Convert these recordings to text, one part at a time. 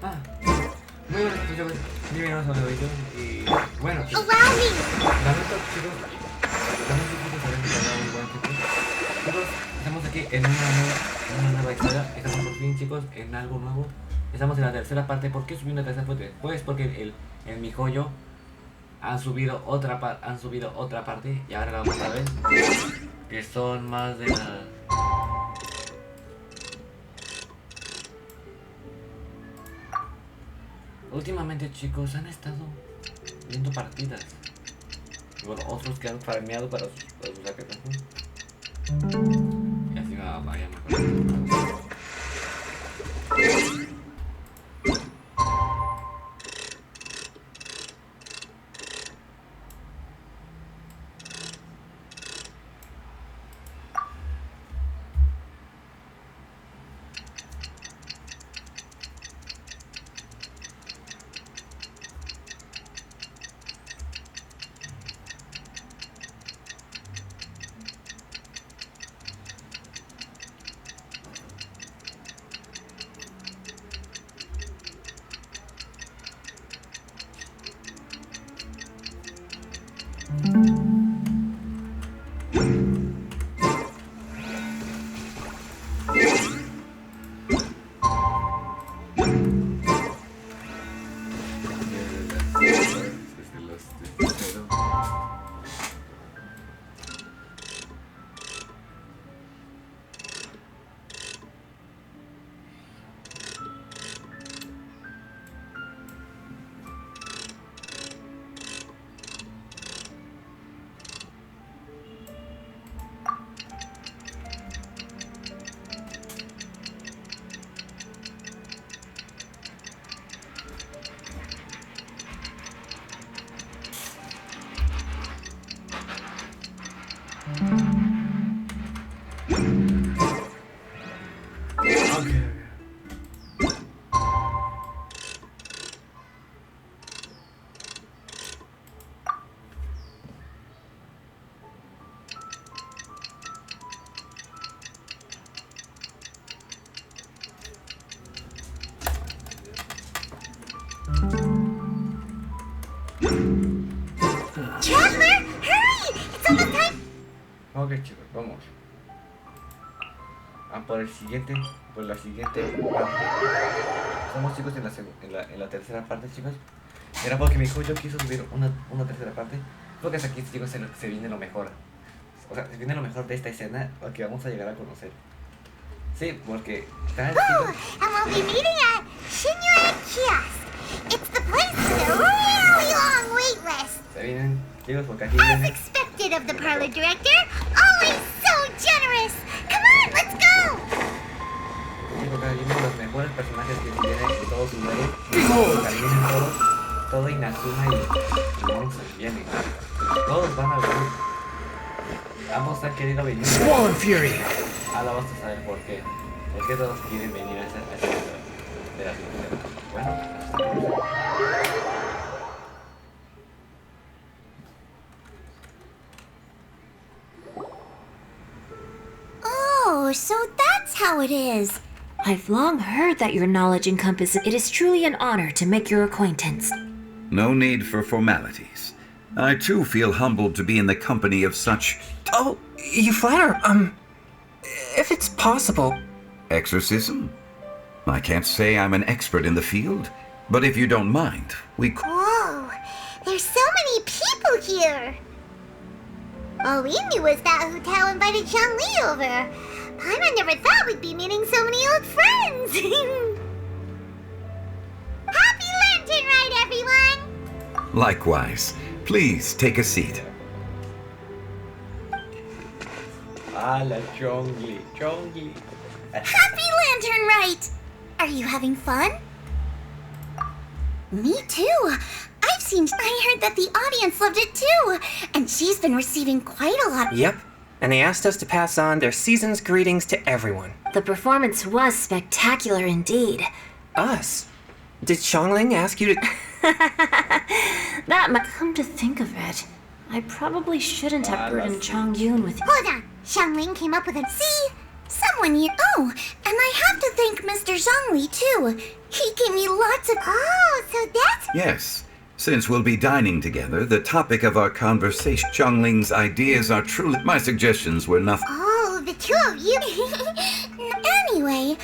Ah, muy buenas noches, chicos. Bienvenidos a un nuevo video. Y bueno, chicos, lamento, chicos, haber tardado un buen tiempo. Chicos, estamos aquí en una nueva historia. Estamos por fin, chicos, en algo nuevo. Estamos en la tercera parte. ¿Por qué subí una tercera parte? Pues porque en mi joyo han subido otra parte. Y ahora la vamos a ver. Que son más de las... Últimamente, chicos, han estado viendo partidas. Y bueno, otros que han farmeado para sus saquetas, ¿no? Y así vaya mejor. Ok, chicos, vamos a por la siguiente parte. Somos, chicos, en la tercera parte, chicos. Era porque mi joyo quiso subir una tercera parte. Porque hasta aquí, chicos, se viene lo mejor. O sea, se viene lo mejor de esta escena que vamos a llegar a conocer. Sí, porque tal, chicos. And we'll be meeting at Shinyuan Kiosk. It's the place with a really long wait list. Se vienen, chicos, porque aquí As viene. expected of the parlor director, always so generous. Come on, let's go. Sí, porque aquí vienen los mejores personajes que tiene de todos sus leyes. Aquí vienen todo Inazuma y Monster vienen. Todos van a venir. Ambos han querido venir. Swollen Fury! Ahora vamos a saber por qué. ¿Por qué todos quieren venir a esa de la siguiente? Bueno, Oh, so that's how it is. I've long heard that your knowledge encompasses. It is truly an honor to make your acquaintance. No need for formalities. I too feel humbled to be in the company of such Oh, you flatter. If it's possible. exorcism. I can't say I'm an expert in the field, but if you don't mind, we could. Whoa, there's so many people here. All we knew was that hotel invited Chang-Li over. Paimon never thought we'd be meeting so many old friends. Happy Lantern Ride, everyone! Likewise. Please take a seat. la Chongli. Happy Lantern Ride! Are you having fun? Me too. I heard that the audience loved it too. And she's been receiving quite a lot. Yep. And they asked us to pass on their season's greetings to everyone. The performance was spectacular indeed. Us? Did Xiangling ask you to... That might come to think of it. I probably shouldn't have burdened Chong Yun with. Hold on. Xiangling came up with a... See? Someone here. Oh, and I have to thank Mr. Zhongli too. He gave me lots of. Oh, so that's. Yes. Since we'll be dining together, the topic of our conversation, Zhongling's ideas are truly... My suggestions were nothing. Oh, the two of you. Anyway,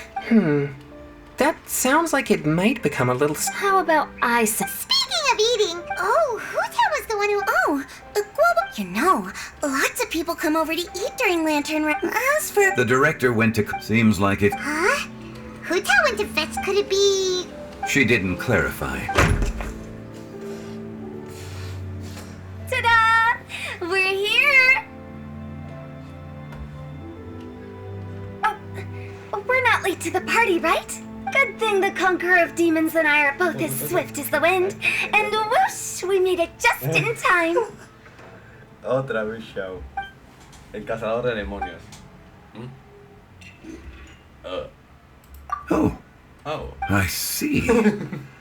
That sounds like it might become a little... How about I say? speaking of eating. Oh, Huta was the one who. Oh, Guoba. You know, lots of people come over to eat during Lantern Run. As for. The director went to... Seems like it... Huh? Huta went to fetch. Could it be. She didn't clarify. Ta-da! We're here! Oh, we're not late to the party, right? Good thing the Conqueror of Demons and I are both as swift as the wind. And whoosh, we made it just in time. Otra vez Xiao. El cazador de demonios. Oh, Oh. I see.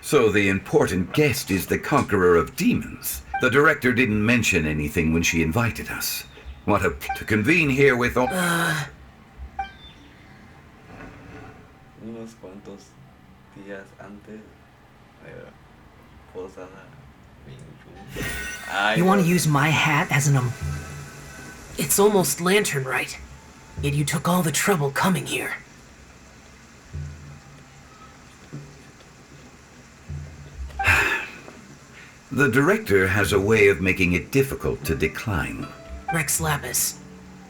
So the important guest is the Conqueror of Demons. The director didn't mention anything when she invited us. What a... To convene here with all... Unos cuantos días antes de posada. You want to use my hat as an It's almost lantern, right? Yet you took all the trouble coming here. The director has a way of making it difficult to decline. Rex Lapis,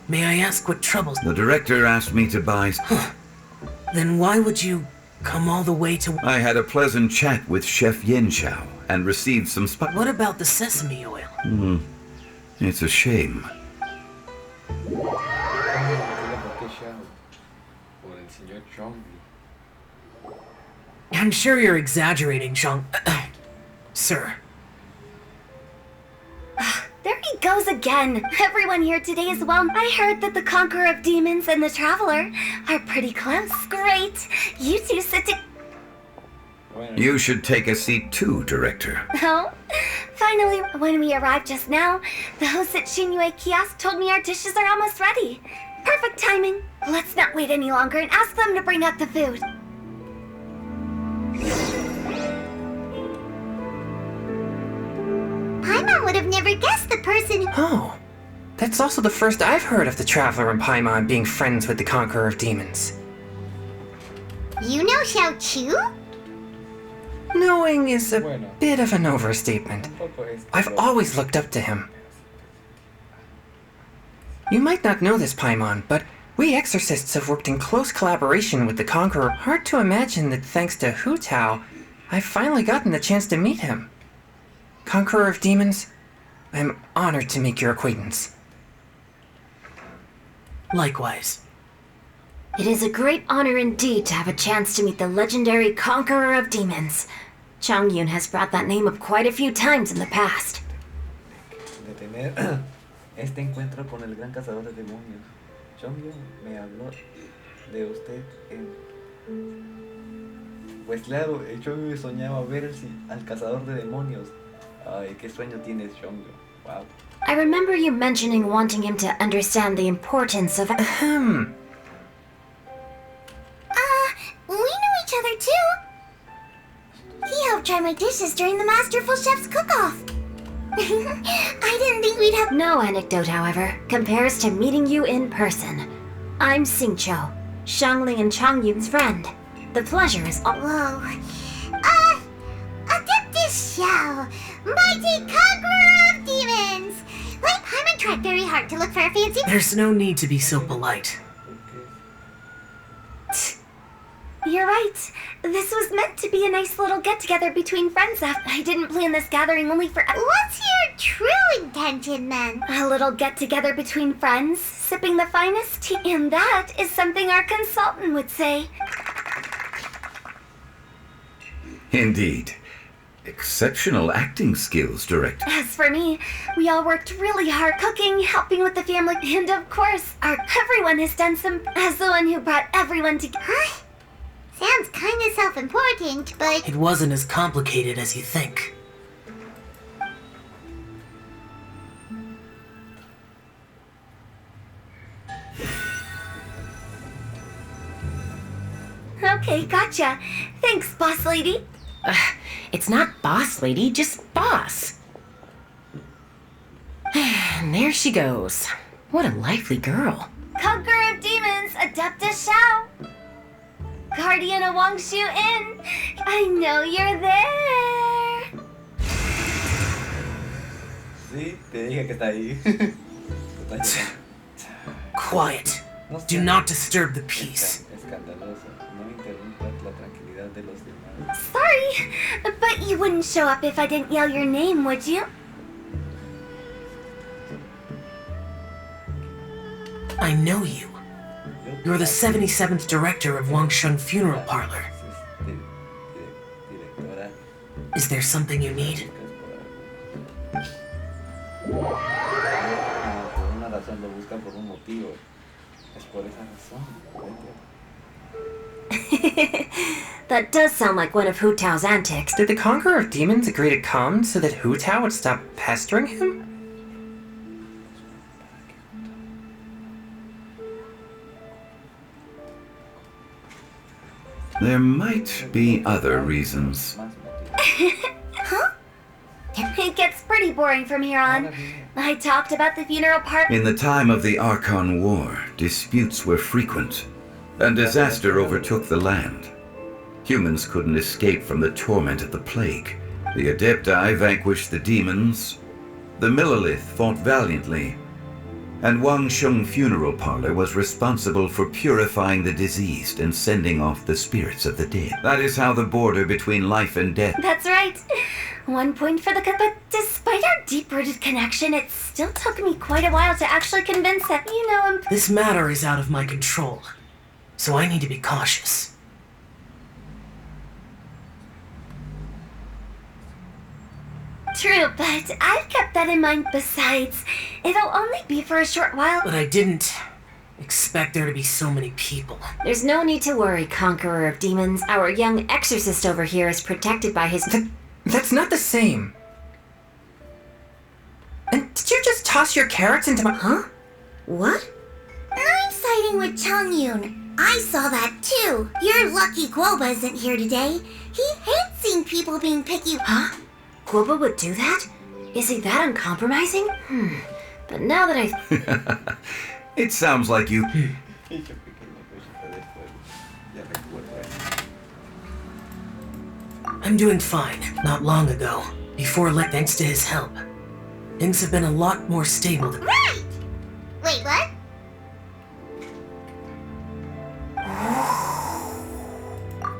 may I ask what troubles... The director asked me to buy... Then why would you come all the way to... I had a pleasant chat with Chef Yenchao and received some What about the sesame oil? It's a shame. I'm sure you're exaggerating, Zhang... Sir. There he goes again. Everyone here today is well. I heard that the Conqueror of Demons and the Traveler are pretty close. Great. You two sit to... You should take a seat too, director. Oh, finally, when we arrived just now, the host at Xinyue Kiosk told me our dishes are almost ready. Perfect timing. Let's not wait any longer and ask them to bring out the food. Paimon would have never guessed the person. Oh, that's also the first I've heard of the Traveler and Paimon being friends with the Conqueror of Demons. You know Xiao Chu? Knowing is a bit of an overstatement. I've always looked up to him. You might not know this, Paimon, but we exorcists have worked in close collaboration with the Conqueror. Hard to imagine that thanks to Hu Tao, I've finally gotten the chance to meet him. Conqueror of Demons, I'm honored to make your acquaintance. Likewise. It is a great honor indeed to have a chance to meet the legendary Conqueror of Demons. Changyun has brought that name up quite a few times in the past. De tener este encuentro con el gran cazador de demonios. Chongyo me habló de usted en... Pues claro, Chongyo soñaba ver al cazador de demonios. Ay, qué sueño tienes, Chongyo. Wow. I remember you mentioning wanting him to understand the importance of... We know each other too. He helped try my dishes during the Masterful Chef's cook-off. I didn't think we'd have... No anecdote, however, compares to meeting you in person. I'm Xingqiu, Shangling and Changyun's friend. The pleasure is all... Whoa. Adeptus Xiao, mighty Conqueror of Demons. Like Paimon tried very hard to look for a fancy... There's no need to be so polite. You're right. This was meant to be a nice little get-together between friends. I didn't plan this gathering only for... What's your true intention, then? A little get-together between friends, sipping the finest tea. And that is something our consultant would say. Indeed. Exceptional acting skills, director. As for me, we all worked really hard cooking, helping with the family, and of course, everyone has done some... As the one who brought everyone together... Huh? Sounds kind of self-important, but... It wasn't as complicated as you think. Okay, gotcha. Thanks, boss lady. It's not boss lady, just boss. And there she goes. What a lively girl. Conqueror of Demons, Adeptus Shao. Guardian of Wangshu Inn. I know you're there. Sí, te dije que está ahí. Está llorando. Quiet. No sé. Do not disturb the peace. Escandaloso. No interrumpas la tranquilidad de los demás. Sorry, but you wouldn't show up if I didn't yell your name, would you? I know you. You're the 77th director of Wangshun Funeral Parlor. Directora. Is there something you need? Por una razón lo buscan por un motivo. Es por esa razón. That does sound like one of Hu Tao's antics. Did the Conqueror of Demons agree to come so that Hu Tao would stop pestering him? There might be other reasons. Huh? It gets pretty boring from here on. I talked about the funeral part. In the time of the Archon War, disputes were frequent, and disaster overtook the land. Humans couldn't escape from the torment of the plague. The Adepti vanquished the demons, the Millelith fought valiantly, and Wangshun Funeral Parlor was responsible for purifying the diseased and sending off the spirits of the dead. That is how the border between life and death... That's right. 1 point for the but despite our deep-rooted connection, it still took me quite a while to actually convince that, you know, I'm... This matter is out of my control, so I need to be cautious. True, but I've kept that in mind. Besides, it'll only be for a short while. But I didn't expect there to be so many people. There's no need to worry, Conqueror of Demons. Our young exorcist over here is protected by his... That's not the same. And did you just toss your carrots into my... Huh? What? I'm siding with Chongyun. I saw that too. You're lucky Guoba isn't here today. He hates seeing people being picky. Huh? Guoba would do that? Is he that uncompromising? But now that I... It sounds like you... I'm doing fine. Not long ago, before thanks to his help, things have been a lot more stable than... Right! Wait, what?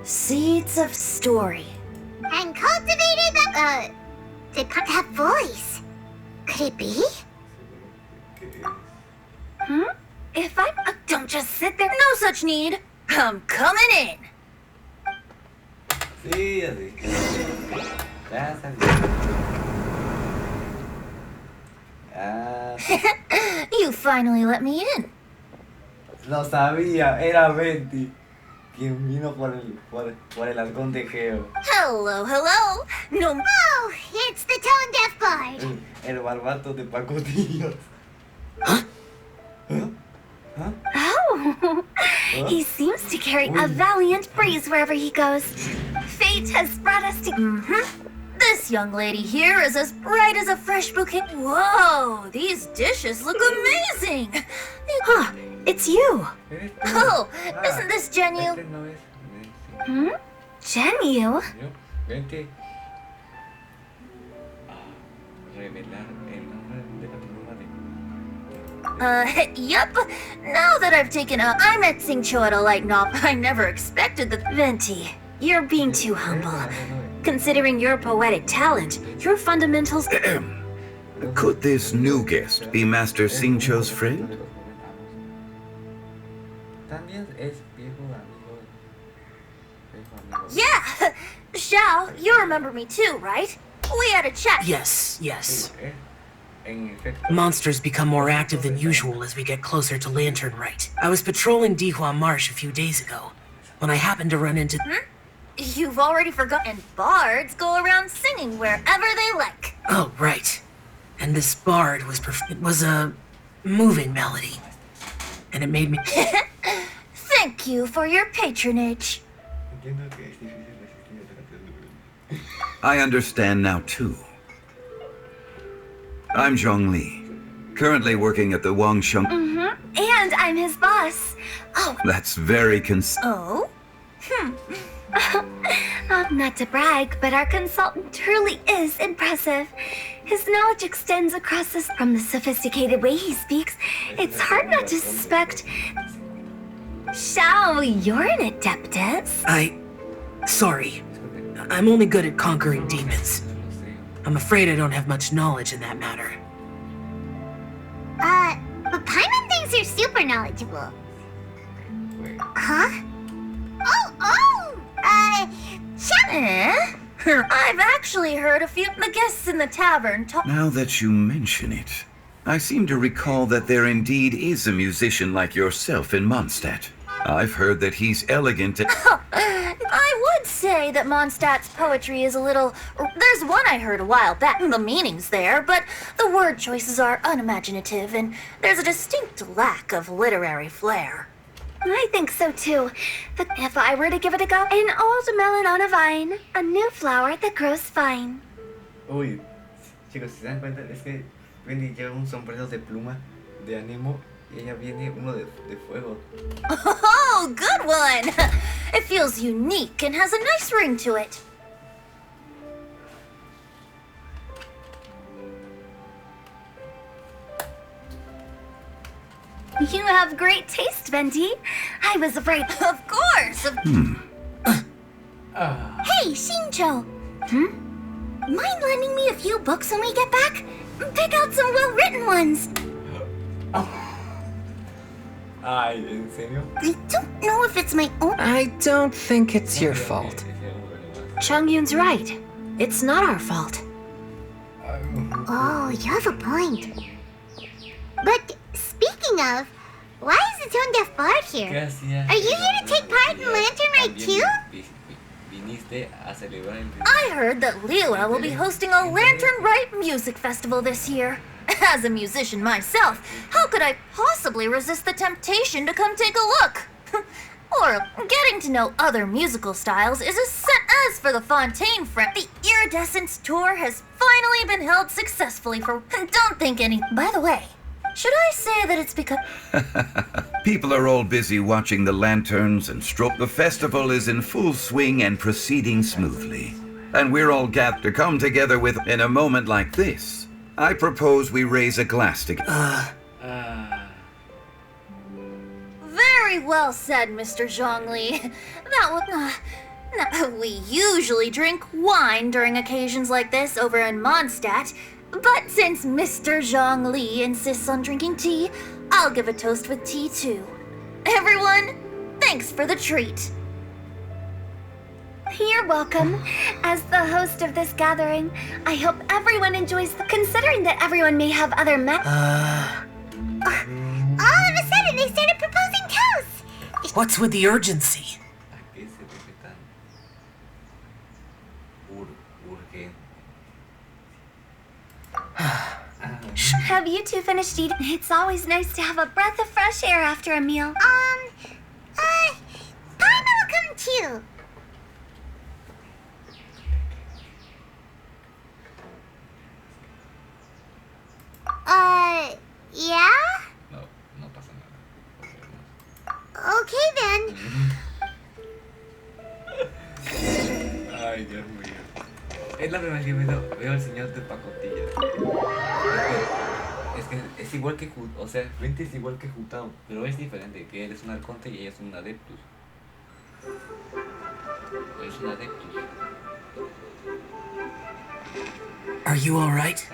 Seeds of story. And cultivated that voice. Could it be? If I'm... don't just sit there. No such need. I'm coming in. Sí, así. Ya sabía. Ah, You finally let me in. lo sabía, era Venti. Quien vino por el halcón de Geo. Hello, hello. No. Oh, it's the tone deaf bard. El barbato de pacotillos. Oh, he seems to carry a valiant breeze wherever he goes. Fate has brought us to... This young lady here is as bright as a fresh bouquet. Whoa, these dishes look amazing. Huh, it's you. Oh, isn't this Genyu? Este no es. Genyu? Vente. Revelar el nombre de la pluma de... Yup. Now that I've taken a... I met Xingqiu at a light novel. I never expected the... Venti, you're being too humble. Considering your poetic talent, your fundamentals... Could this new guest be Master Xingqiu's friend? También es viejo amigo. Yeah! Xiao, you remember me too, right? We had a chat. Yes, yes. En efecto. Monsters become more active than usual as we get closer to Lantern Rite. I was patrolling Dihua Marsh a few days ago, when I happened to run into... You've already forgotten. Bards go around singing wherever they like. Oh, right. And this bard was it was a moving melody. And it made me... Thank you for your patronage. Entiendo que es difícil resistir el ataque de I understand now too. I'm Zhongli, currently working at the Wangsheng. And I'm his boss. Oh, That's very oh? Not to brag, but our consultant truly is impressive. His knowledge extends across this. From the sophisticated way he speaks, it's hard not to suspect. Shao, you're an adeptus. Sorry. I'm only good at conquering demons. I'm afraid I don't have much knowledge in that matter. But Paimon thinks you're super knowledgeable. Huh? I've actually heard a few of the guests in the tavern talk. Now that you mention it, I seem to recall that there indeed is a musician like yourself in Mondstadt. I've heard that he's elegant and... I would say that Mondstadt's poetry is a little... There's one I heard a while back. The meaning's there, but the word choices are unimaginative, and there's a distinct lack of literary flair. I think so too. But if I were to give it a go, an old melon on a vine, a new flower that grows fine. Uy, chicos, si se dan cuenta, es que Wendy lleva un sombrero de pluma de anemo y ella viene uno de fuego. Oh, good one! It feels unique and has a nice ring to it. You have great taste, Venti. I was afraid. Of course! Hey, Shincho! Mind lending me a few books when we get back? Pick out some well-written ones. Ay, ¿en serio? I don't know if it's my own... I don't think it's your fault. Chongyun's right. It's not our fault. Oh, you have a point. But speaking of, why is the tone deaf bard ¿Qué here? hacías? Are you here to take part in Lantern Rite too? Viniste a celebrar el... I heard that Lila will be hosting a Lantern Rite music festival this year. As a musician myself, how could I possibly resist the temptation to come take a look? Or getting to know other musical styles is as for the Fontaine friend. The Iridescence tour has finally been held successfully for... Don't think any... By the way, should I say that it's because... People are all busy watching the lanterns and stroke. The festival is in full swing and proceeding smoothly. And we're all gathered to come together with... In a moment like this, I propose we raise a glass together. Very well said, Mr. Zhongli. That was... we usually drink wine during occasions like this over in Mondstadt, but since Mr. Zhongli insists on drinking tea, I'll give a toast with tea too. Everyone, thanks for the treat. You're welcome. As the host of this gathering, I hope everyone enjoys considering that everyone may have other all of a sudden, they started proposing toasts! What's with the urgency? ¿A qué se debe tan urgente? Have you two finished eating? It's always nice to have a breath of fresh air after a meal. Paimon will come too. Yeah? No, no pasa nada. Okay then. Ay, Dios mío. Es la primera vez que veo al señor de pacotilla. Es igual que o sea, Vente es igual que Jutao, pero es diferente, que él es un arconte y ella es un adeptus. Es un adeptus. Are you alright?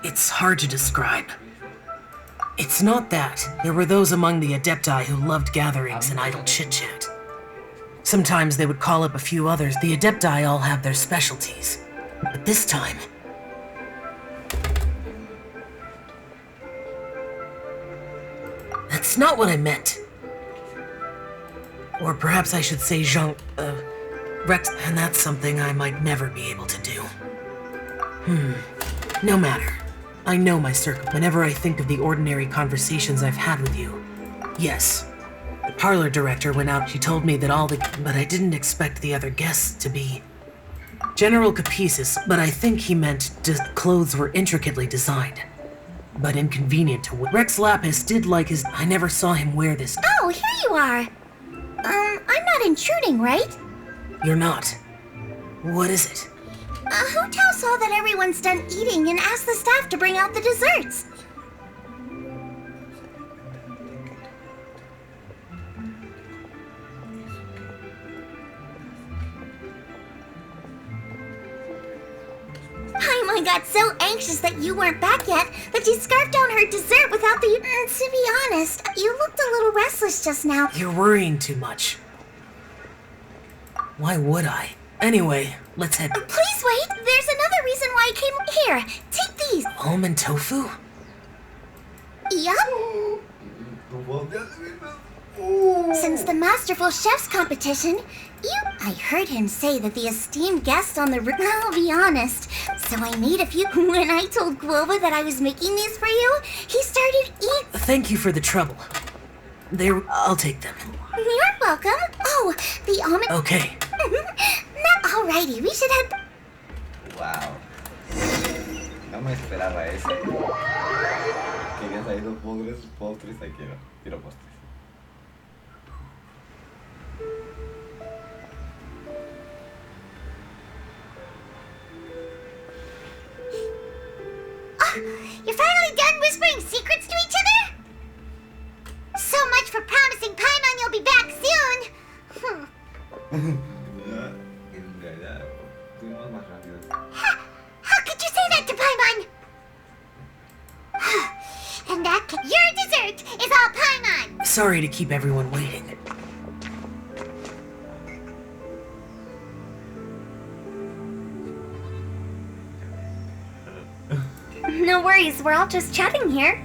It's hard to describe. It's not that. There were those among the Adepti who loved gatherings and idle chit-chat. Sometimes they would call up a few others. The Adepti all have their specialties. But this time... That's not what I meant. Or perhaps I should say Rex, and that's something I might never be able to do. No matter. I know my circle. Whenever I think of the ordinary conversations I've had with you, Yes. The parlor director went out. She told me that but I didn't expect the other guests to be general caprices, but I think he meant clothes were intricately designed, but inconvenient to wear. Rex Lapis did like his. I never saw him wear this. Oh, here you are. I'm not intruding, right? You're not. What is it? Hu Tao saw that everyone's done eating and asked the staff to bring out the desserts. Paimon got so anxious that you weren't back yet that she scarfed down her dessert without the... to be honest, you looked a little restless just now. You're worrying too much. Why would I? Anyway, let's head. Please wait, there's another reason why I came here. Take these. Almond tofu? Yup. Since the Masterful Chef's competition, I heard him say that the esteemed guest on the I'll be honest. So I made a few. When I told Guoba that I was making these for you, he started eating. Thank you for the trouble. I'll take them. You're welcome. Oh, the almond. Okay. Alrighty, we should head. Wow. No me esperaba eso. Quería salir los postres, ahí quiero postres. You're finally done whispering secrets to each other? So much for promising Paimon you'll be back soon. En realidad, fuimos más rápidos. How could you say that to Paimon? And your dessert is all Paimon. Sorry to keep everyone waiting. No worries, we're all just chatting here.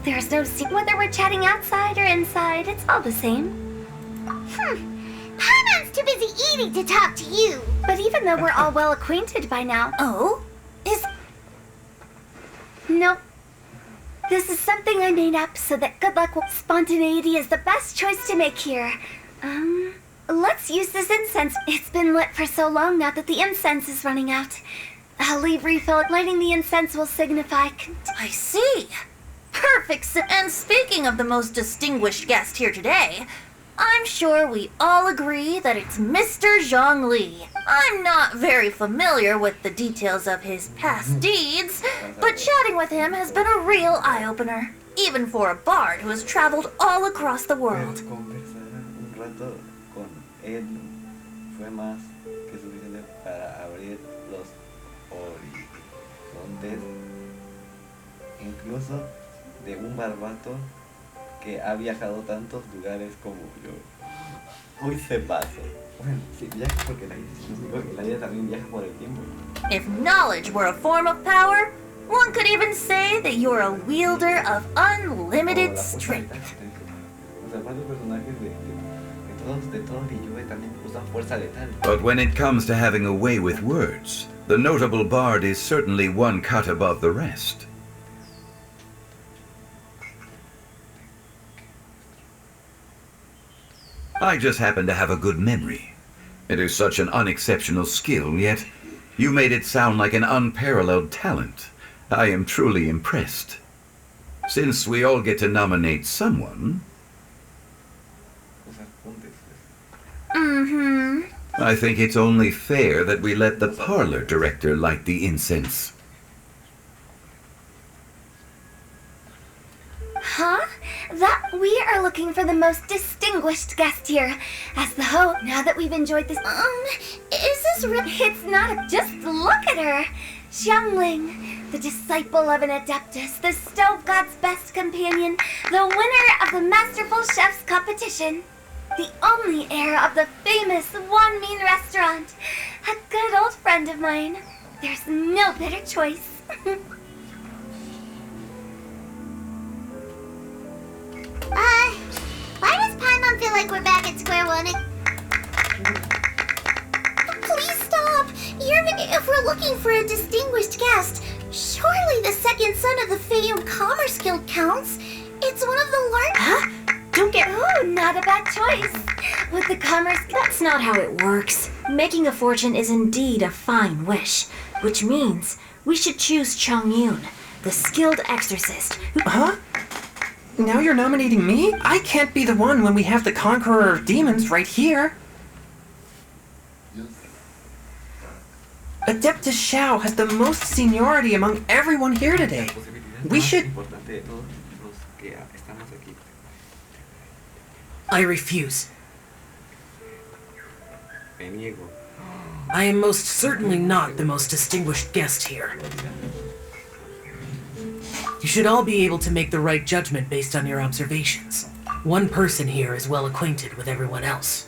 There's no secret whether we're chatting outside or inside, it's all the same. Paimon's too busy eating to talk to you. But even though we're all well acquainted by now... Oh? No. This is something I made up so that good luck spontaneity is the best choice to make here. Let's use this incense. It's been lit for so long now that the incense is running out. I'll leave refill. Lighting the incense will signify... I see. Perfect. And speaking of the most distinguished guest here today, I'm sure we all agree that it's Mr. Zhongli. I'm not very familiar with the details of his past deeds, but chatting with him has been a real eye-opener, even for a bard who has traveled all across the world. Conversar un rato con él fue más que suficiente para abrir los horizontes, incluso de un barbato que ha viajado tantos lugares como yo. Uy, se pasó. Bueno, sí, viaja porque la vida también viaja por el tiempo. If knowledge were a form of power, one could even say that you're a wielder of unlimited strength. O sea, varios personajes de todos y yo también usan fuerza letal. But when it comes to having a way with words, the notable bard is certainly one cut above the rest. I just happen to have a good memory. It is such an unexceptional skill, yet you made it sound like an unparalleled talent. I am truly impressed. Since we all get to nominate someone, I think it's only fair that we let the parlor director light the incense. Huh? That we are looking for the most distinguished guest here. As the host, now that we've enjoyed this... is this real? It's not just look at her. Xiangling, the disciple of an adeptus, the stove god's best companion, the winner of the Masterful Chef's competition, the only heir of the famous Wan Min restaurant, a good old friend of mine. There's no better choice. Why does Paimon feel like we're back at square one? Please stop! If we're looking for a distinguished guest, surely the second son of the Fayum Commerce Guild counts. It's one of the largest... Don't get... Oh, not a bad choice. With the commerce... That's not how it works. Making a fortune is indeed a fine wish, which means we should choose Chongyun, the skilled exorcist who... Huh? Now you're nominating me? I can't be the one when we have the Conqueror of Demons right here. Adeptus Xiao has the most seniority among everyone here today. We should... I refuse. I am most certainly not the most distinguished guest here. You should all be able to make the right judgment based on your observations. One person here is well acquainted with everyone else.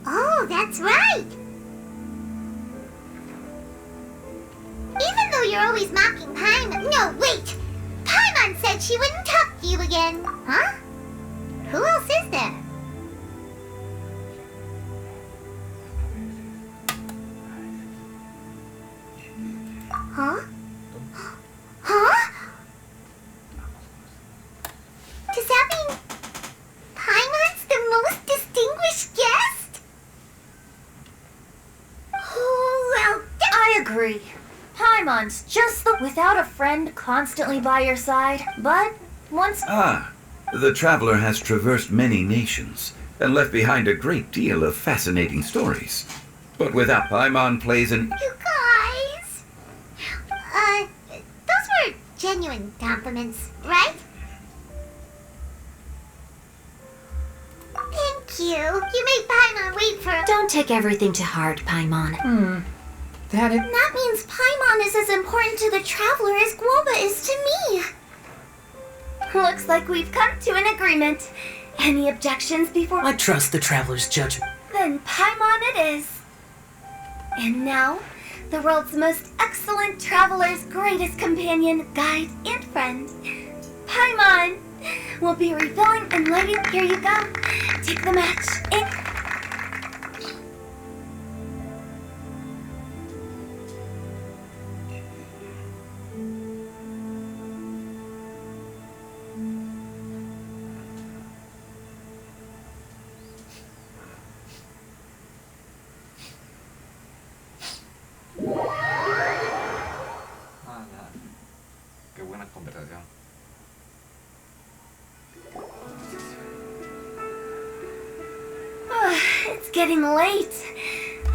Oh, that's right! Even though you're always mocking Paimon... No, wait! Paimon said she wouldn't talk to you again. Huh? Who else is there? Huh? Huh? Does that mean Paimon's the most distinguished guest? Oh, well, I agree. Paimon's just the without a friend constantly by your side, but once... Ah, the traveler has traversed many nations and left behind a great deal of fascinating stories. But without Paimon plays an... You guys... those were genuine compliments, right? Thank you. You made Paimon wait for... Don't take everything to heart, Paimon. That means Paimon is as important to the traveler as Guoba is to me. Looks like we've come to an agreement. Any objections before... I trust the traveler's judgment. Then Paimon it is. And now, the world's most excellent traveler's greatest companion, guide, and friend, Paimon, will be refilling and lighting. Here you go. Take the match and... Qué buena conversación. It's getting late.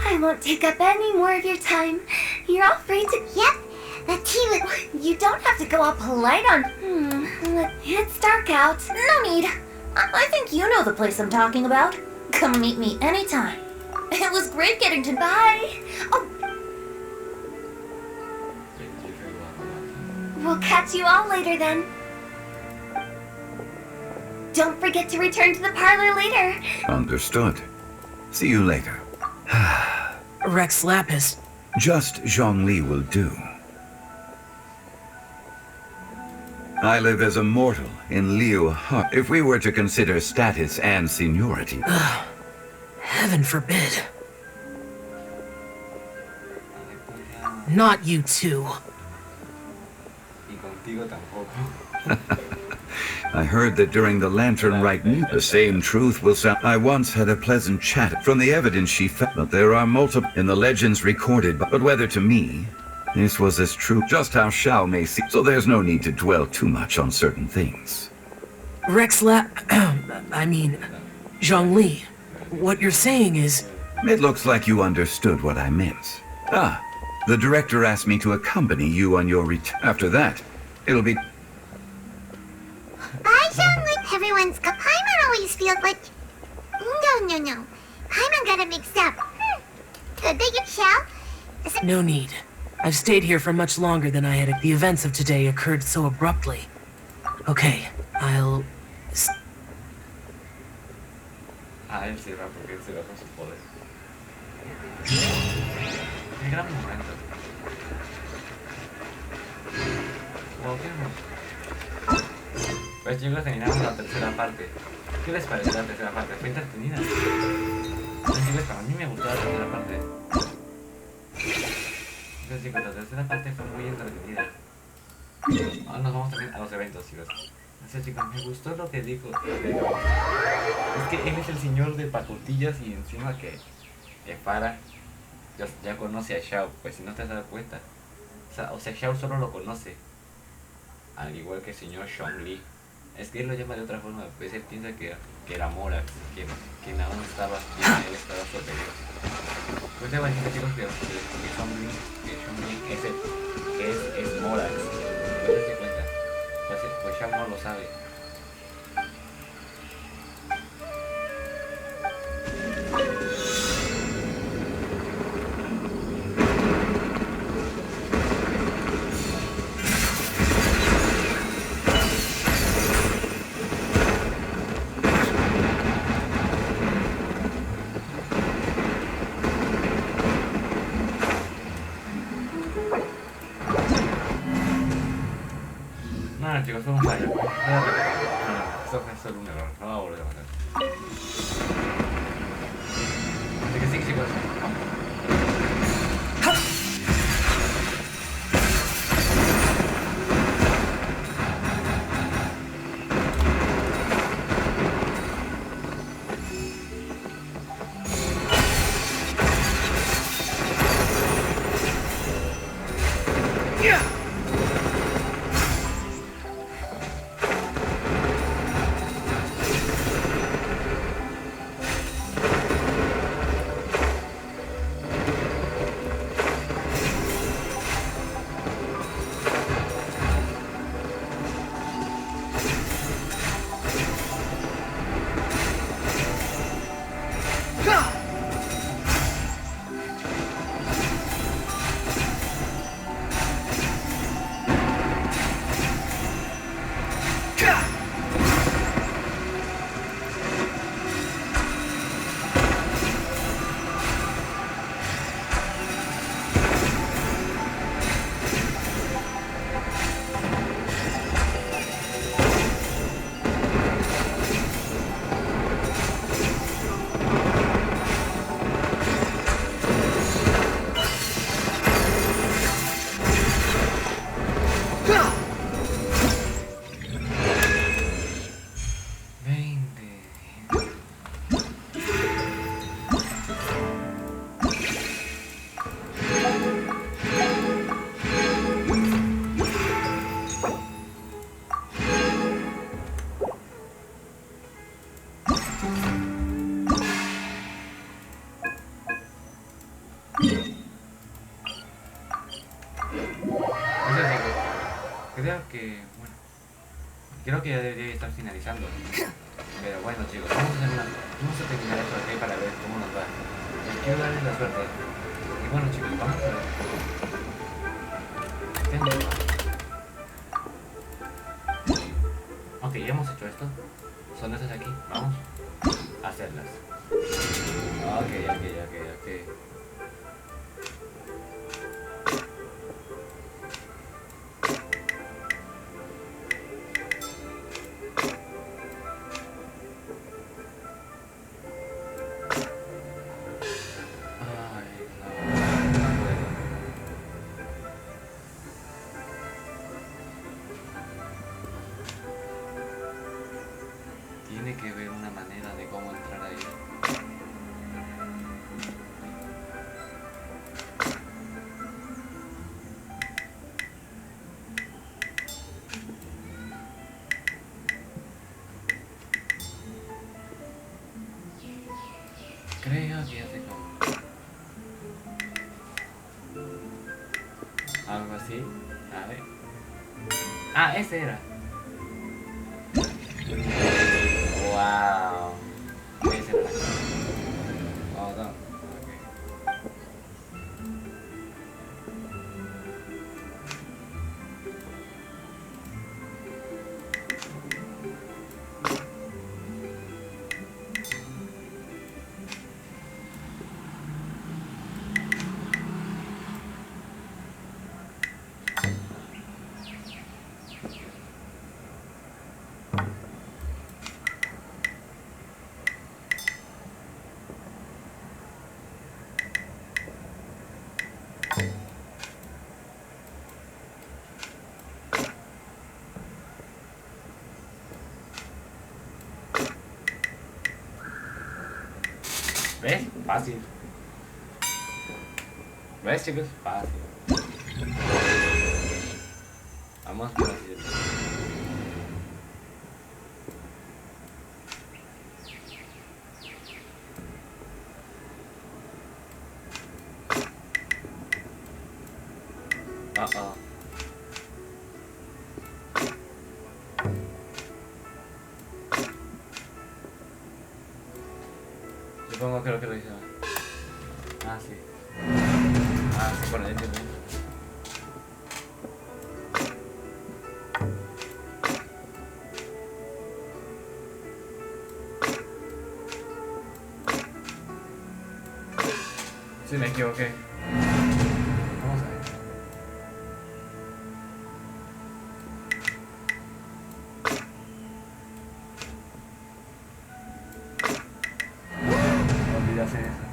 I won't take up any more of your time. You're all free to... Yep, the tea would... You don't have to go all polite on... It's dark out. No need. I think you know the place I'm talking about. Come meet me anytime. It was great getting to... Bye. Oh, we'll catch you all later then. Don't forget to return to the parlor later. Understood. See you later. Rex Lapis. Just Zhongli will do. I live as a mortal in Liu Heart. If we were to consider status and seniority... Heaven forbid. Not you two. Y contigo tampoco. I heard that during the Lantern Rite meet, the same truth will sound. I once had a pleasant chat from the evidence she found, but there are multiple in the legends recorded, but whether to me, this was as true just how Xiao may see, so there's no need to dwell too much on certain things. I mean, Zhongli, what you're saying is... It looks like you understood what I meant. Ah, the director asked me to accompany you on your return. After that, it'll be... I sound like everyone's... Paimon always feels like... No. Paimon got it mixed up. Could they get Xiao? No need. I've stayed here for much longer than I had. The events of today occurred so abruptly. Okay, I'll... Él cierra porque él cierra con su poder. Qué gran momento. Wow, qué hermoso. Pues chicos, terminamos la tercera parte. ¿Qué les pareció la tercera parte? Fue entretenida. Así que chicos, a mí me gustó la tercera parte. Entonces chicos, la tercera parte fue muy entretenida. Ahora nos vamos también a los eventos, chicos. Entonces chicos, me gustó lo que dijo. Es que él es el señor de pacotillas y encima que para ya conoce a Xiao, pues si no te has dado cuenta. O sea, Xiao solo lo conoce. Al igual que el señor Zhongli. Es que él lo llama de otra forma, pues él piensa que era Morax, quien aún estaba, él estaba superior. Pues te voy a decir chicos que Zhongli es Morax. Pues se cuenta. Pues Xiao no lo sabe. No, chicos, fue un fallo. Eso fue solo un error. No va a volver a pasar. Así que sí, chicos. Creo que ya debería estar finalizando. Pero bueno chicos, vamos a terminar esto aquí para ver cómo nos va. Les quiero darles la suerte. Y bueno chicos, vamos a ver. Ok, ya hemos hecho esto. Son estas de aquí, vamos a hacerlas. Ok. Tiene que haber una manera de cómo entrar ahí. Creo que ya sé cómo. Algo así. A ver. Ah, ese era. Wow. Ese era. Oh, no. Fácil. ¿Ves, chicos? Fácil. Vamos con la siguiente. Supongo que lo que lo hice. Ah, sí. Ah, sí, por dentro. Sí, me equivoqué. Vamos a ver. Olvidé hacer eso.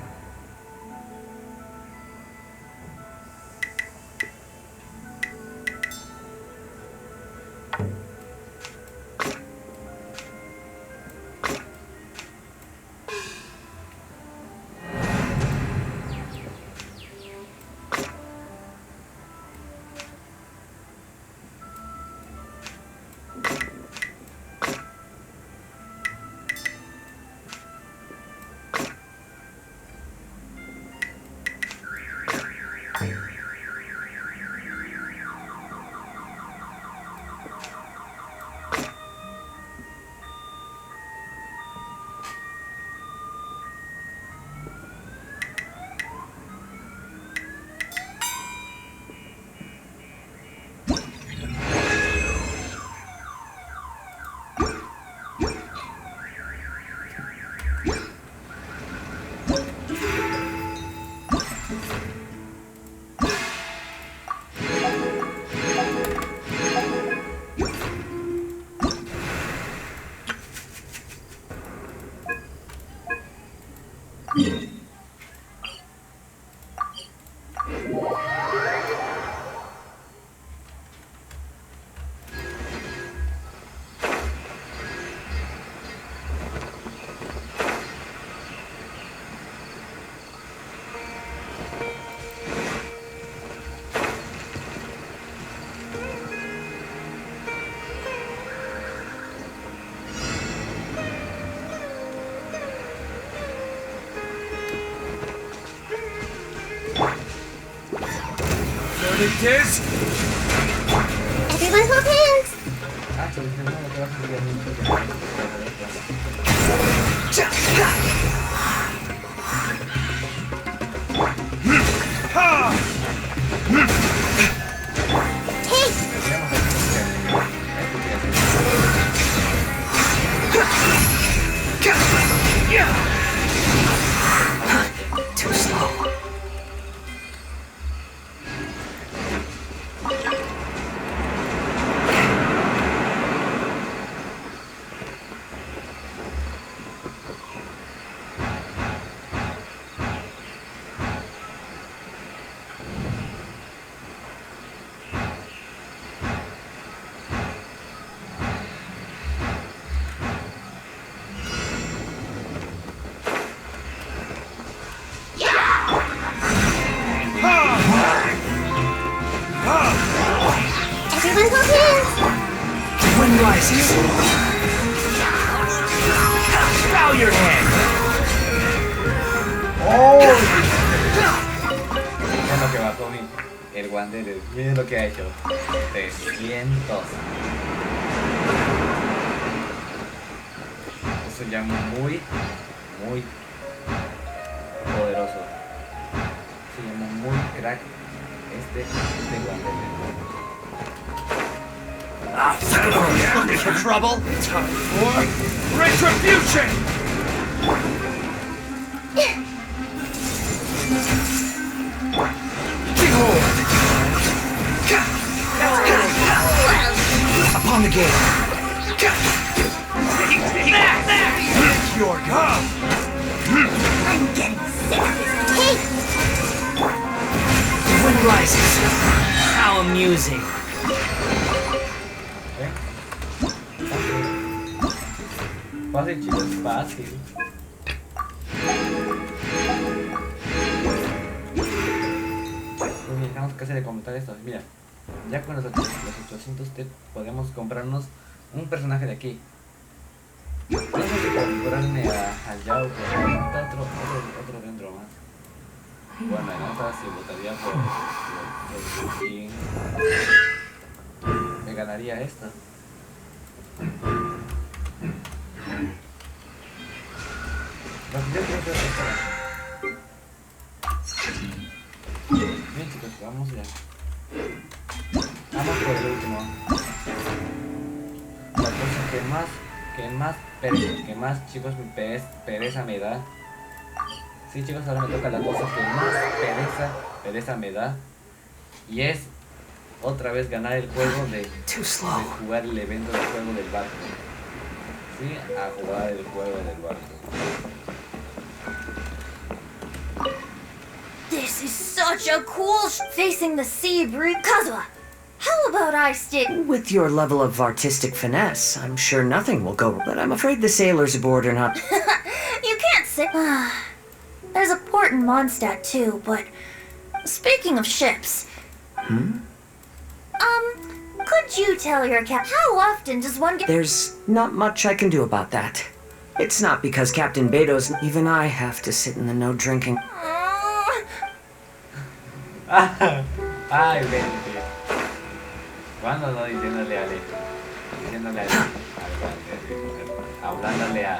Kids? Everyone hold hands! Too slow. Everyone hold hands! Wind rises. Bow your head. Es lo que bajó el Wanderer. Miren lo que ha hecho. 300. Eso ya muy poderoso. Se llama muy crack este Wanderer. Looking for trouble? Time for retribution! Behold! Upon the gate. It's your go! I'm getting sick of this tape! The wind rises. How amusing. Fácil, chicos, fácil. casi de comentar esto. Mira, ya con los 800 podemos comprarnos un personaje de aquí. No sé si comprarme al Yao, pero otro dentro más. Bueno, en esta sí votaría por King. Me ganaría esta. Lo que yo creo que es esta. Bien chicos, vamos ya. Vamos por el último. La cosa que más chicos pereza me da. Sí chicos, ahora me toca la cosa que más pereza me da. Y es otra vez ganar el juego de jugar el evento del juego del barco. Sí, a jugar el juego del barco. This is such a cool facing the sea, Brute. Kazuha, how about I stick? With your level of artistic finesse, I'm sure nothing will go, but I'm afraid the sailors aboard are not... You can't say. There's a port in Mondstadt too, but speaking of ships. Could you tell your cat how often does one get? There's not much I can do about that. It's not because Captain Beto's... Even I have to sit in the no drinking. Ay, vente. ¿Cuándo no diciéndole a Ale? Hablándole a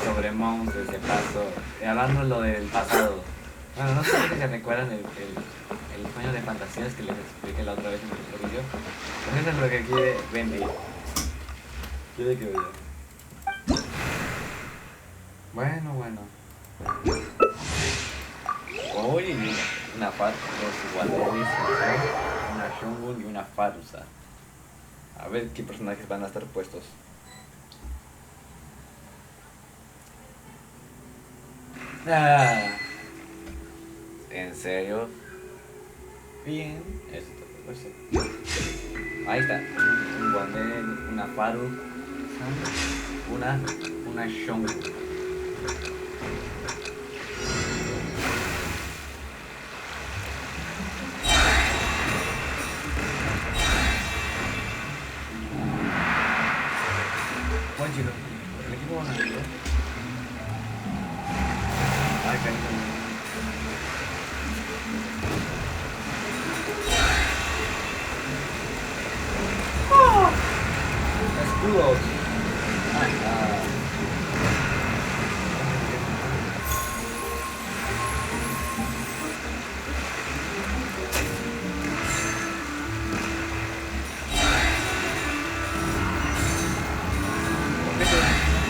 sobre monstruos de paso, hablando lo del pasado. Bueno, no sé si se recuerdan el sueño de fantasías que les expliqué la otra vez en el otro video. Pues eso es lo que quiere Bendy. Quiere que vea. Bueno. Oye, una Farusa, dos iguales, una Shungun y una Farusa. A ver qué personajes van a estar puestos. ¿En serio? Bien, esto puede ser. Ahí está. Un Wandel, una Faru, una Shungun. Buen chico. El equipo va a ganar. Ay, cariño. Escudos.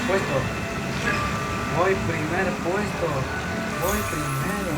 Puesto. Voy primer puesto. Voy primero.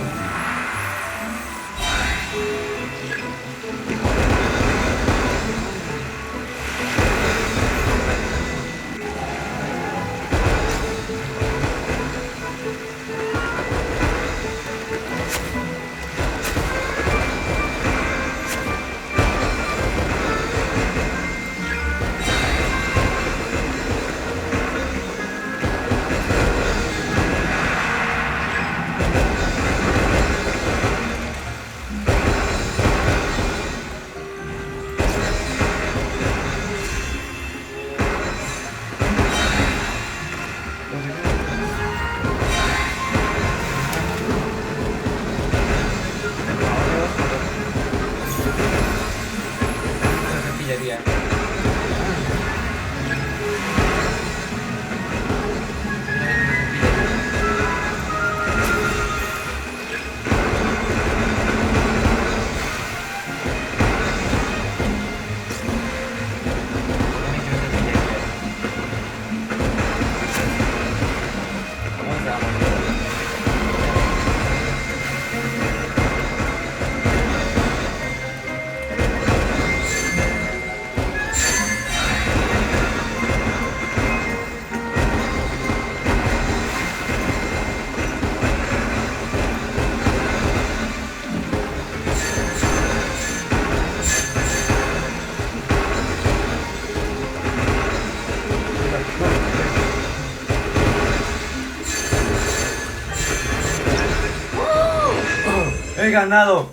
¡He ganado!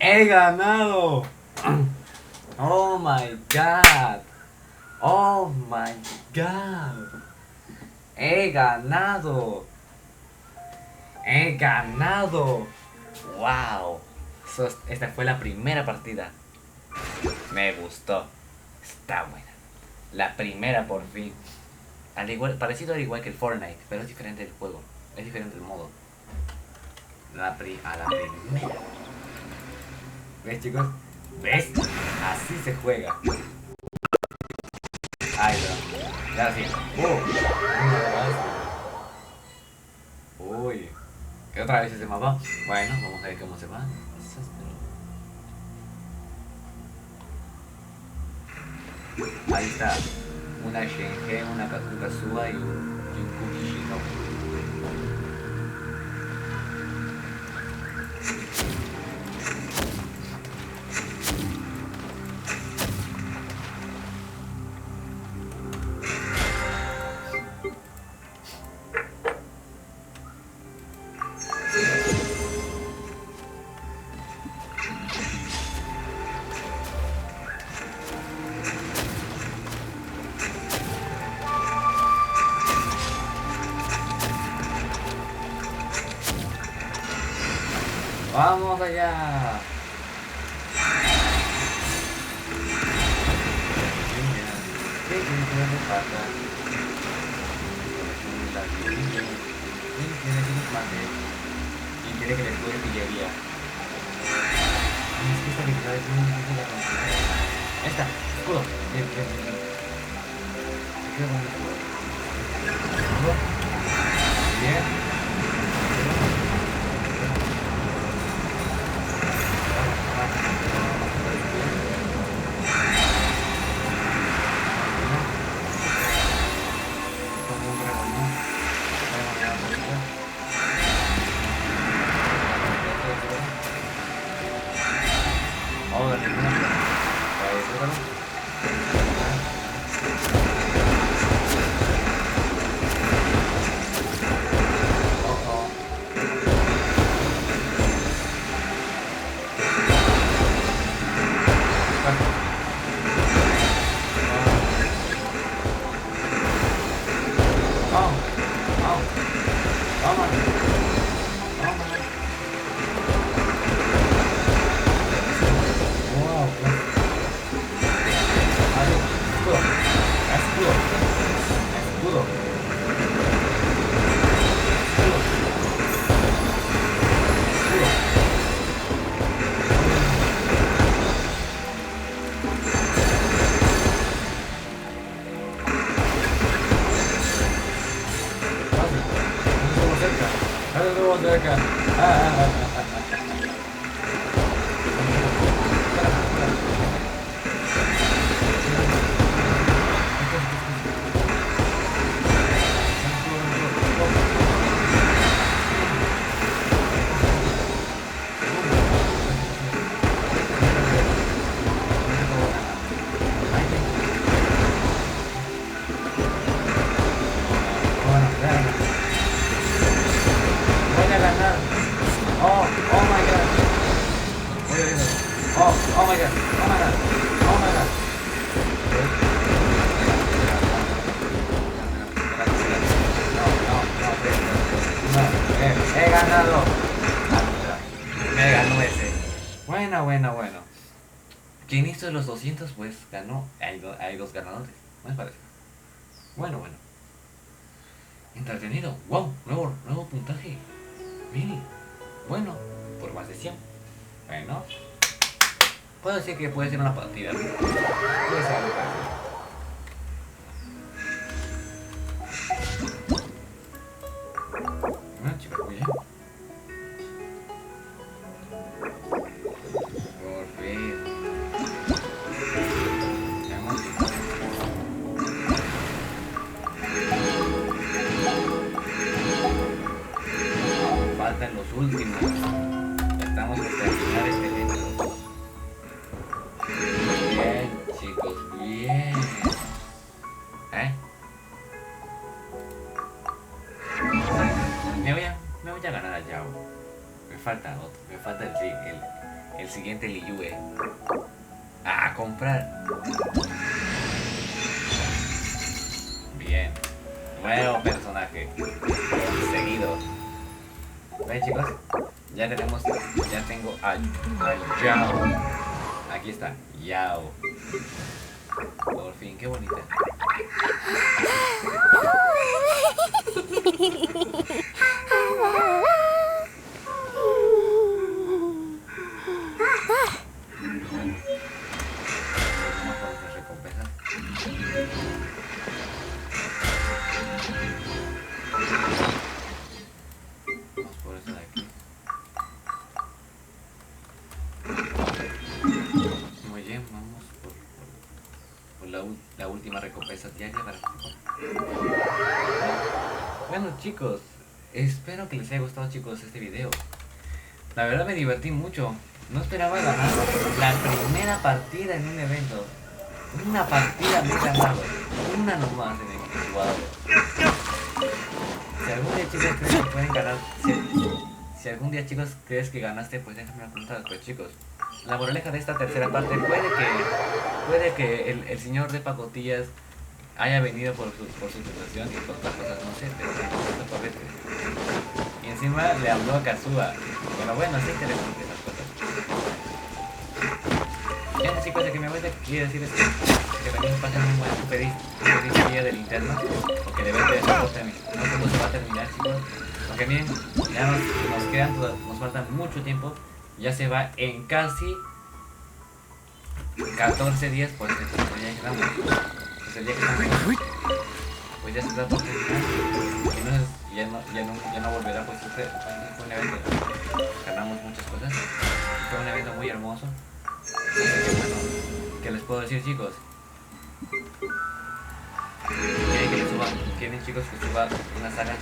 ¡He ganado! Oh my god. Oh my god. He ganado. He ganado. Wow. Esta fue la primera partida. Me gustó. Está buena. La primera por fin. Parecido al igual que el Fortnite, pero es diferente el juego. Es diferente el modo. A la primera. ¿Ves, chicos? ¿Ves? Así se juega. Ahí va. Ya sí. Uy. ¿Qué otra vez ese mapa? Bueno, vamos a ver cómo se va. Ahí está. Una Shenhe, una Kakukazua y un Kumishino. ¡Vamos allá! ¿Quién quiere que le jure pillería? Es que esta habilidad es muy difícil de conseguir. Esta, escudo. Bien, bien, bien. Qué bueno escudo. Escudo. Bien. He ganado. Me ganó ese. Bueno. Quien hizo los 200 pues ganó. Hay dos ganadores. ¿No les parece? Bueno. Entretenido. Wow, nuevo puntaje. Mini. Bueno, por más de 100. Bueno. Puedo decir que puede ser una partida. Puede ser algo parecido. Chicos, muy bien. Por fin. Faltan los últimos. Estamos por terminar este evento. Bien, chicos, bien. Me voy a ganar a Yao. Me falta otro, me falta el el siguiente Liyue. A comprar. Bien. Nuevo personaje. Seguido. ¿Ven, chicos? Ya tengo a Yao. Aquí está, Yao. Por fin, qué bonita. Vamos por nuestras recompensas. Vamos por eso de aquí. Muy bien, vamos por la última recompensa diaria para... Bueno, chicos, espero que les haya gustado, chicos, este video. La verdad me divertí mucho. No esperaba ganar la primera partida en un evento. Una partida me he ganado. Una nomás en el jugador. Si algún día, chicos, crees que pueden ganar, si algún día, chicos, crees que ganaste, pues déjame preguntar, pues, chicos. La moraleja de esta tercera parte puede que el señor de pacotillas haya venido por su situación y por otras cosas, no sé, pero no correcto. Y encima le habló a Kazuha. Bueno, es interesante esas cosas. Ya, chicos, de que me voy de aquí a decirles que venimos pasando un feliz día de linternas, porque de verdad no sé cómo se va a terminar, chicos. Porque bien, ya nos falta mucho tiempo. Ya se va en casi 14 días, pues ya quedamos. Pues el día que estamos, pues ya se está por terminar. Y ya no volverá, pues fue un evento. Ganamos muchas cosas. Fue un evento muy hermoso. Así que bueno, ¿qué les puedo decir, chicos? ¿Quieren, chicos, que suba una saga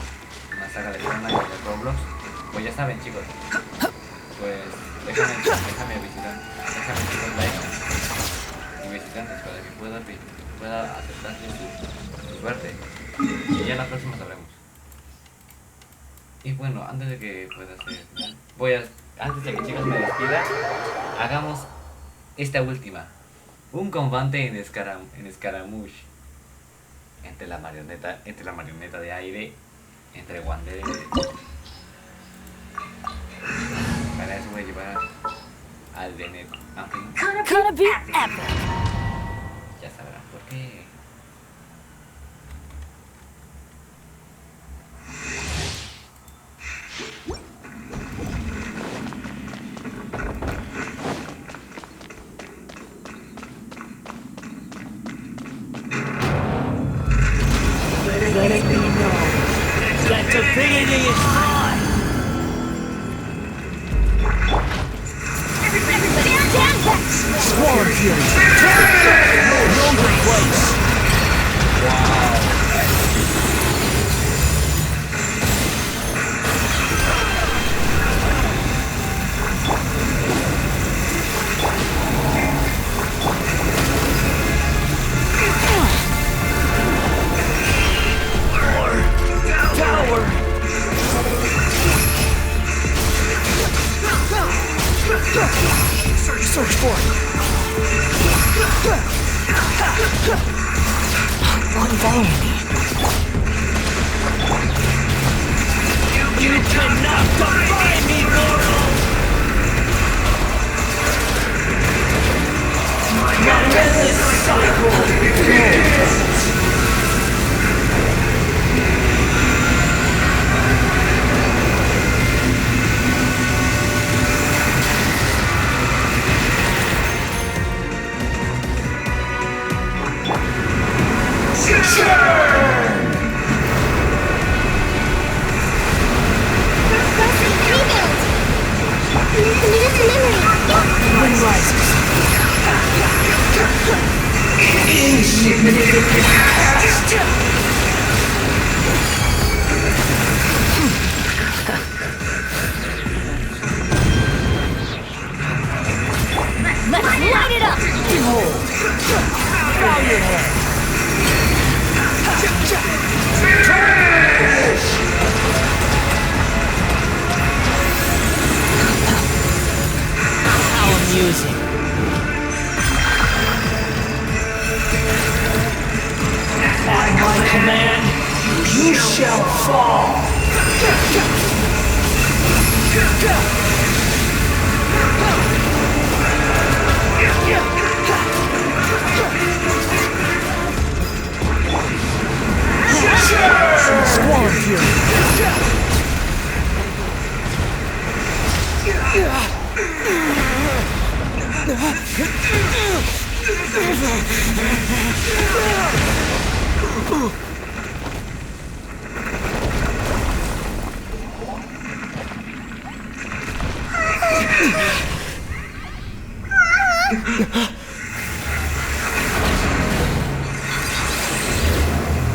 de Fortnite de Roblox? Pues ya saben, chicos. Pues déjame visitar like y visitantes para que pueda aceptar su suerte. Y ya la próxima sabremos. Y bueno, antes de que antes de que, chicos, me despida, hagamos esta última. Un combate en escaramuche entre la marioneta de aire, entre Wander. Para eso voy a llevar al de Net. Gonna be epic. Ya sabrán por qué. Let me know that divinity is mine! Everybody stand back! Swarm Fury! No longer place! Wow. Tower! Search for it! One following me. You cannot defy me, mortal! My endless cycle! Let's light it up! Behold! Bow your head! amusing. At my command, you shall fall! Squall Fury.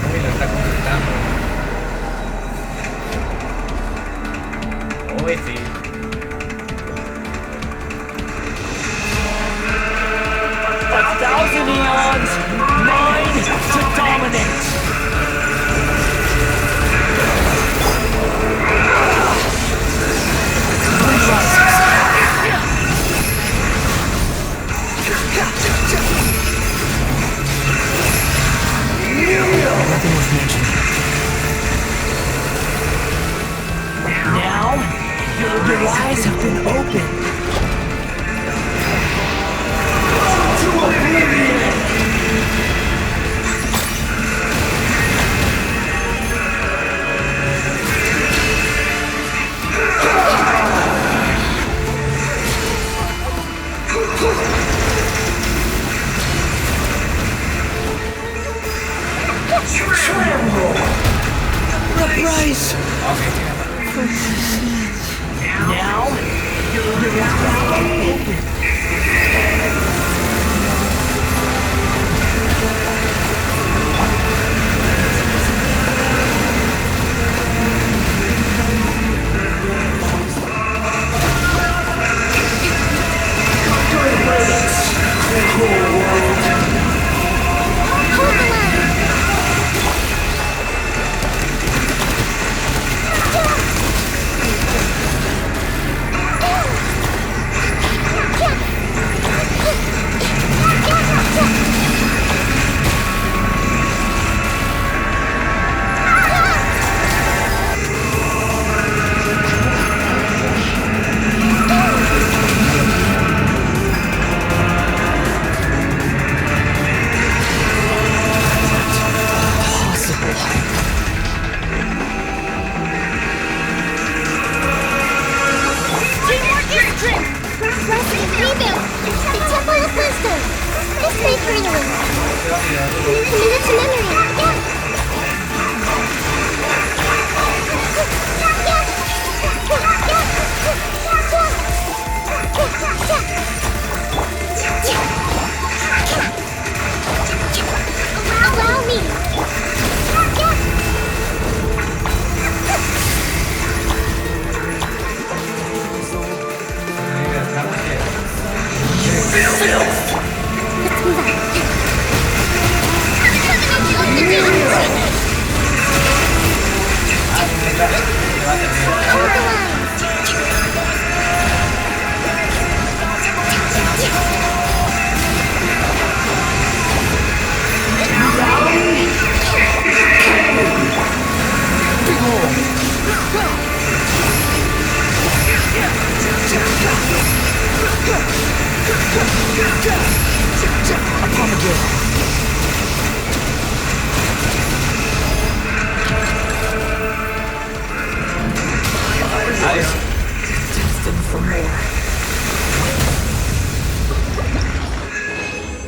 Uy, lo está conquistando. Uy, sí. A thousand eons, mine to dominate! Nothing worth mentioning. Now, your eyes have been opened. To oblivion! Tremble! The price! Now, your eyes are open.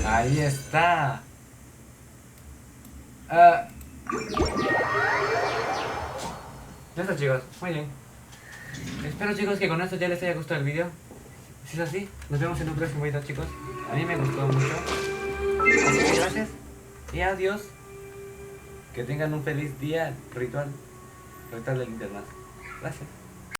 Ahí está. Ya está, chicos, muy bien. Espero, chicos, que con esto ya les haya gustado el video. Si es así, nos vemos en un próximo video, chicos. A mí me gustó mucho. Así que gracias y adiós. Que tengan un feliz día ritual de linternas. Gracias.